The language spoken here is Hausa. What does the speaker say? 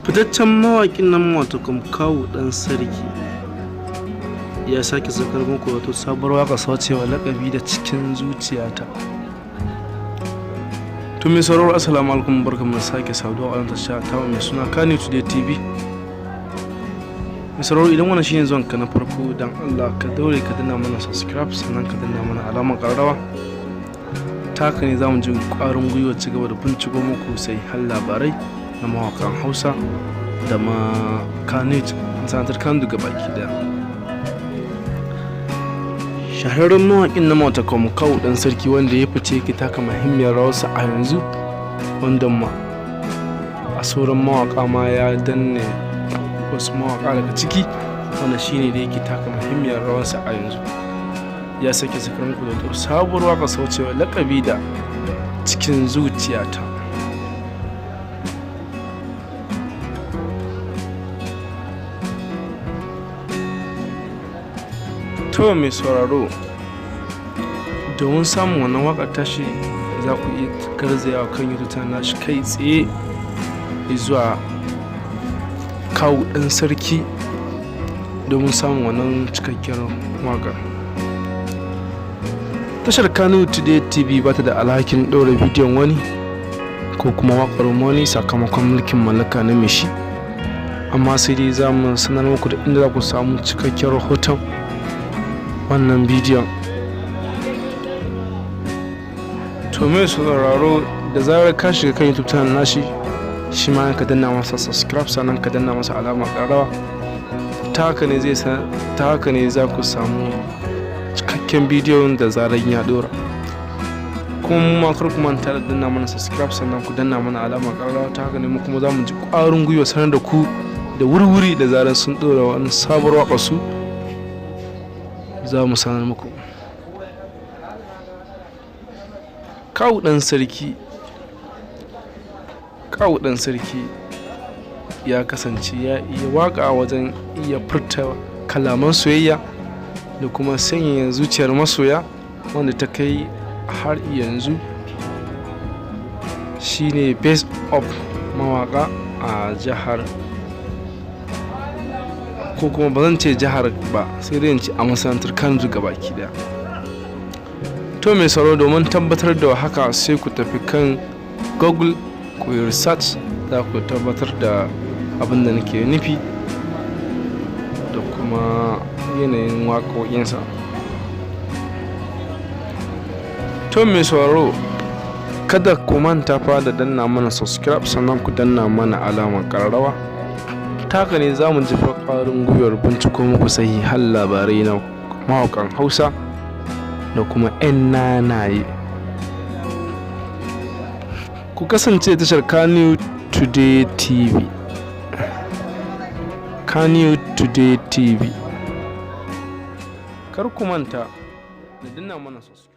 Fitaccen mawaƙin nan wato Kawu ɗan sarki ya sake sakar muku wato sabuwar waƙa saucewa laƙabi da cikin zuciyata. To mai sauraro assalamu alaikum, barkamu da sake saduwa a wannan tasha ta mai suna Kani Today TV. Mai sauraro idan wannan shine zuwan ka na farko, dan Allah ka daure ka danna mana subscribe, sannan ka danna mana alamar ƙararrawa. Ta haka ne zamu ji ƙwarin gwiwa ci gaba da binciko muku sai har labarai na mawaƙan Hausa da ma Kannywood masana'antar Kano daga baki daya. Shahararren mawaƙin na mata Kawu ɗan sarki wanda ya fice ki taka muhimmiyar rawarsa a yanzu, wanda ma a sauran mawaƙa ma ya danne wasu mawaƙa daga ciki, wanda shine da yake taka muhimmiyar rawarsa a yanzu. Ya sake sakar muku da sabuwar waƙa saucewa laƙabi da cikin zuciyata. To mai sauraro, domin samun wannan waƙar tashi za ku iya garzayawa kan YouTube channel nashi kai tsaye zuwa Kawu ɗan sarki domin samun wannan cikakkiyar waƙar. Tashar Kani Today TV ba ta da alhakin ɗaura bidiyon wani ko kuma waƙar wani sakamakon mulkin mallaka na mai shi, amma sai dai za mu sanar muku da inda za ku samu cikakkiyar rahoton wannan bidiyon. To mai sauraro, da zarar ka shiga kan YouTube channel nashi, shi ma ka danna masa subscribe, sannan ka danna masa alamar ƙararrawa. Ta haka ne za ku samu cikakken bidiyon da zarar ya dora. Kuma mu ma kar ku manta da danna mana subscribe, sannan ku danna mana alamar ƙararrawa. Ta haka ne mu kuma za mu ji ƙwarin gwiwa sanar da ku da wuri da zarar sun dora wani sabuwar waƙar su, za mu sanar muku. Kawu ɗan sarki ya kasance ya iya waƙa wajen iya furta kalaman soyayya da kuma sanyaya zuciyar masoya, wanda ta kai har yanzu shine best of mawaƙa a jihar, ko kuma ba zan ce jihar ba, sai dai in ce a masana'antar Kano gabaki daya. To mai sauraro, domin tabbatar da haka sai ku tafi kan Google ku yi research, za ku tabbatar da abin da nake nufi da kuma yanayin waƙoƙinsa. To mai sauraro, kada ku manta fa da danna mana subscribe, sannan ku danna mana alamar ƙararrawa. Ta haka ne za mu ji ƙwarin gwiwar binciko muku sahihan labarai na mawaƙan Hausa da kuma 'yan nanaye. Ku kasance tashar Kani Today TV. Kani Today TV. Kar ku manta da danna mana subscribe.